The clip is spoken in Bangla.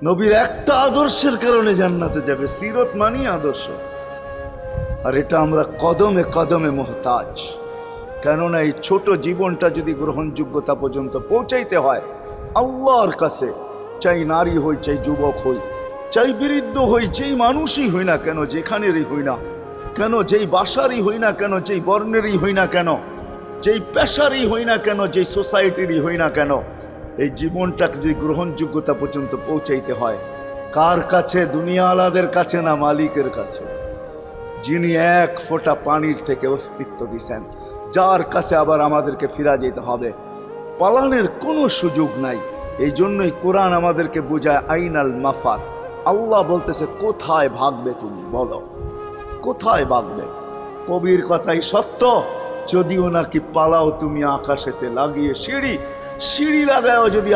নবীর একটা আদর্শের কারণে জান্নাতে যাবে। সিরত মানি আদর্শ। আর এটা আমরা কদমে কদমে মুহতাজ। কেননা এই ছোট জীবনটা যদি গ্রহণযোগ্যতা পর্যন্ত পৌঁছাইতে হয় আল্লাহর কাছে, চাই নারী হই, চাই যুবক হই, চাই বৃদ্ধ হই, যেই মানুষই হই না কেন, যেখানেরই হই না কেন, যেই বাসারই হই না কেন, যেই বর্ণেরই হই না কেন, যেই পেশারই হই না কেন, যেই সোসাইটিরই হই না কেন, এই জীবনটাকে যদি গ্রহণযোগ্যতা পর্যন্ত পৌঁছাইতে হয় কার কাছে? দুনিয়া আলাদের কাছে না, মালিকের কাছে, যিনি এক ফোঁটা পানির থেকে অস্তিত্ব দিছেন, যার কাছে আবার আমাদেরকে ফিরা যেতে হবে। পালানের কোনো সুযোগ নাই। এই জন্যই কোরআন আমাদেরকে বোঝায় আইনাল মাফার। আল্লাহ বলতেছে কোথায় ভাগবে তুমি, বলো কোথায় ভাগবে? কবির কথাই সত্য, যদিও নাকি পালাও তুমি আকাশেতে লাগিয়ে সিঁড়ি, সিঁড়ি লাগাও যদি